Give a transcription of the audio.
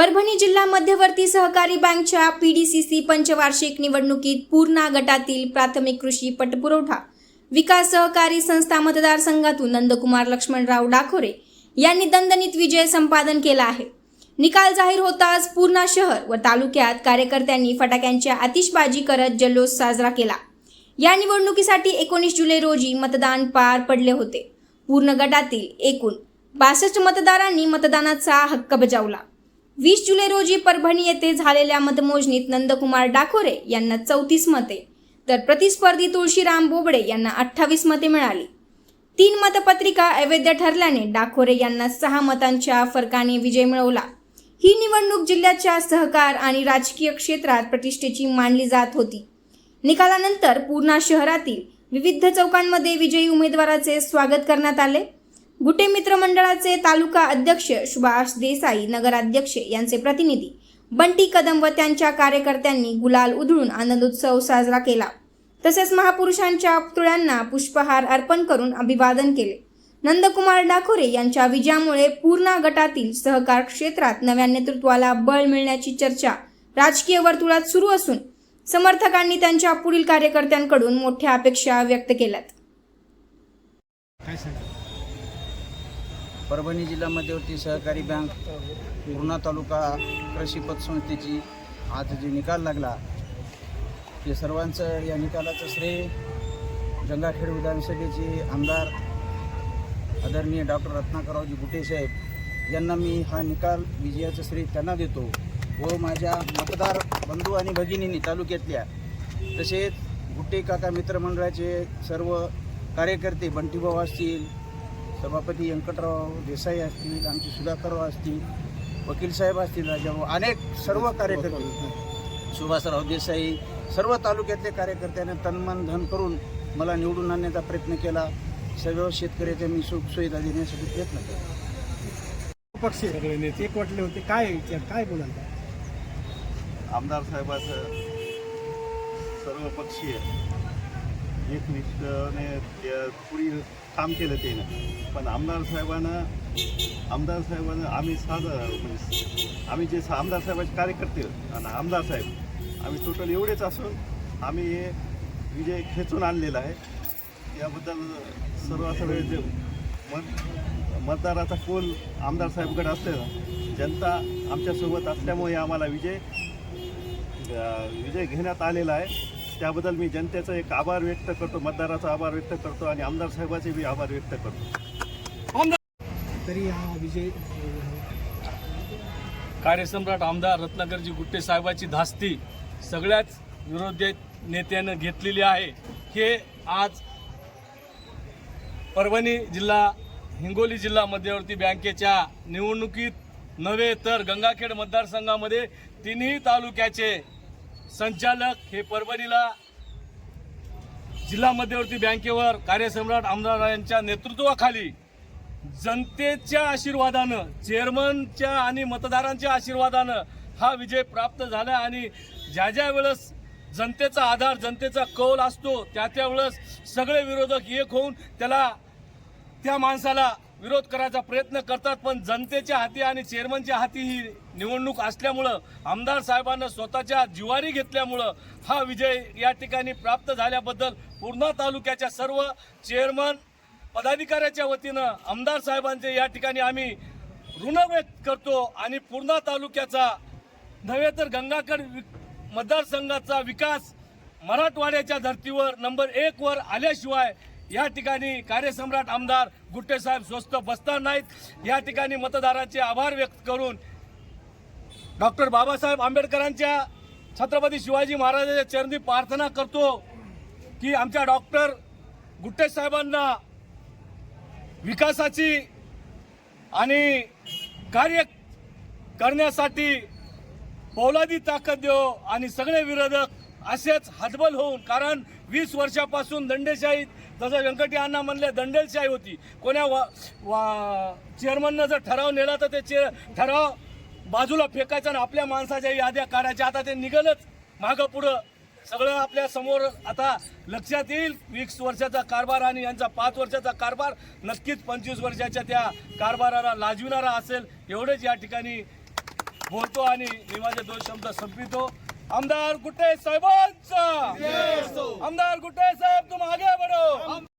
परभणी जिल्हा मध्यवर्ती सहकारी बँकच्या पीडीसीसी पंचवार्षिक निवडणुकीत पूर्णा गटातील प्राथमिक कृषी पतपुरवठा विकास सहकारी संस्था मतदारसंघातून नंदकुमार लक्ष्मणराव डाखोरे यांनी दणदणीत विजय संपादन केला आहे। निकाल जाहीर होताच पूर्णा शहर व तालुक्यात कार्यकर्त्यांनी फटाक्यांच्या आतिषबाजी करत जल्लोष साजरा केला। या निवडणुकीसाठी 19 जुलै रोजी मतदान पार पडले होते। पूर्ण गटातील एकूण 62 मतदारांनी मतदानाचा हक्क बजावला। 20 जुलै रोजी परभणी येथे झालेल्या मतमोजणीत नंदकुमार डाखोरे यांना 34 मते तर प्रतिस्पर्धी तुळशीराम बोबडे यांना 28 मते मिळाली। 3 मतपत्रिका अवैध ठरल्याने डाखोरे यांना 6 मतांच्या फरकाने विजय मिळवला। ही निवडणूक जिल्ह्याच्या सहकार आणि राजकीय क्षेत्रात प्रतिष्ठेची मानली जात होती। निकालानंतर पूर्णा शहरातील विविध चौकांमध्ये विजयी उमेदवाराचे स्वागत करण्यात आले। गुटे मित्र मंडळाचे तालुका अध्यक्ष सुभाष देसाई, नगराध्यक्ष यांचे प्रतिनिधी बंटी कदम व त्यांच्या कार्यकर्त्यांनी गुलाल उधळून आनंदोत्सव साजरा केला। तसेच महापुरुषांच्या पुतळ्यांना पुष्पहार अर्पण करून अभिवादन केले। नंदकुमार डाखोरे यांच्या विजयामुळे पूर्णा गटातील सहकार क्षेत्रात नव्या नेतृत्वाला बळ मिळण्याची चर्चा राजकीय वर्तुळात सुरू असून समर्थकांनी त्यांच्या पुढील कार्यकर्त्यांकडून मोठ्या अपेक्षा व्यक्त केल्यात। परभणी जिल्हा मध्यवर्ती सहकारी बँक पूर्णा तालुका कृषी पतसंस्थेची आज जे निकाल लागला ते सर्वांचं या निकालाचं श्रेय जंगाखेड विधानसभेचे आमदार आदरणीय डॉक्टर रत्नाकररावजी गुटे साहेब यांना मी हा निकाल विजयाचं श्रेय त्यांना देतो व माझ्या मतदार बंधू आणि भगिनींनी तालुक्यातल्या तसेच गुटे काका मित्रमंडळाचे सर्व कार्यकर्ते बंटीभाऊ असतील, सभापती व्यंकटराव देसाई असतील, आमचे सुधाकरराव असतील, वकील साहेब असतील, राजाभाऊ, अनेक सर्व कार्यकर्ते, सुभाषराव देसाई, सर्व तालुक्यातले कार्यकर्त्यांनी तनमन धन करून मला निवडून आणण्याचा प्रयत्न केला। सर्व शेतकऱ्याच्या मी सुखसुविधा देण्यासाठी प्रयत्न केला। पक्ष सगळे नेते एकवटले होते, काय बोलाल? आमदार साहेबाचं सर्व पक्षीय एकनिष्ठने पुढे काम केलं त्यानं, पण आमदार साहेबानं आम्ही आम्ही जे आमदार साहेबाचे कार्यकर्ते आणि आमदार साहेब आम्ही टोटल एवढेच असून आम्ही हे विजय खेचून आणलेला आहे। याबद्दल सर्व जे मतदाराचा कोल आमदार साहेबकडे असलेला जनता आमच्यासोबत असल्यामुळे आम्हाला विजय घेण्यात आलेला आहे। त्याबद्दल मी जनतेचा एक आभार व्यक्त करतो, मतदाराचा आभार व्यक्त करतो आणि आमदार साहेबाचे बी आभार व्यक्त करतो। तरी हा विजय कार्यसम्राट आमदार रत्नाकरजी गुट्टे साहेबाची धास्ती सगळ्याच विरोधी नेत्यानं घेतलेली आहे। हे आज परभणी जिल्हा, हिंगोली जिल्हा मध्यवर्ती बँकेच्या निवडणुकीत नव्हे तर गंगाखेड मतदारसंघामध्ये तिन्ही तालुक्याचे संचालक हे परभणीला जिल्हा मध्यवर्ती बँकेवर कार्यसम्राट आमदार यांच्या नेतृत्वाखाली जनतेच्या आशीर्वादानं, चेअरमनच्या आणि मतदारांच्या आशीर्वादानं हा विजय प्राप्त झाला आणि ज्या वेळेस जनतेचा आधार, जनतेचा कौल असतो त्या वेळेस सगळे विरोधक एक होऊन त्या माणसाला विरोध करायचा प्रयत्न करतात, पण जनतेच्या हाती आणि चेअरमनच्या हाती ही निवडणूक असल्यामुळं आमदार साहेबांना स्वतःच्या जिवारी घेतल्यामुळं हा विजय या ठिकाणी प्राप्त झाल्याबद्दल पूर्णा तालुक्याच्या सर्व चेअरमन पदाधिकाऱ्याच्या वतीनं आमदार साहेबांचे या ठिकाणी आम्ही ऋण व्यक्त करतो आणि पूर्णा तालुक्याचा नव्हे तर गंगाखेड मतदारसंघाचा विकास मराठवाड्याच्या धर्तीवर नंबर 1 वर आल्याशिवाय या ठिकाणी कार्यसम्राट आमदार गुट्टे साहेब स्वस्थ बसणार नाहीत। या ठिकाणी मतदारांचे आभार व्यक्त करून डॉक्टर बाबासाहेब आंबेडकरांच्या, छत्रपती शिवाजी महाराजांच्या चरणी प्रार्थना करतो की आमच्या डॉक्टर गुट्टे साहेबांना विकासाची आणि कार्य करण्यासाठी पौलादी ताकद देव आणि सगळे विरोधक असेच हतबल होऊन, कारण 20 वर्षापासून दंडेशाही, जसं व्यंकटी अण्णा म्हणले दंडेलशाही होती, कोण्या चेअरमननं जर ठराव नेला तर ते ठराव बाजूला फेकायचा आणि आपल्या माणसाच्या याद्या काढायच्या। आता ते निघालच मागं पुढं सगळं आपल्या समोर आता लक्षात येईल। 20 वर्षाचा कारभार आणि यांचा 5 वर्षाचा कारभार नक्कीच 25 वर्षाच्या त्या कारभाराला लाजविणारा असेल, एवढेच या ठिकाणी बोलतो आणि मी माझे 2 शब्द संपवितो. आमदार गुट्टे साहेबांचा, आमदार गुट्टे साहेब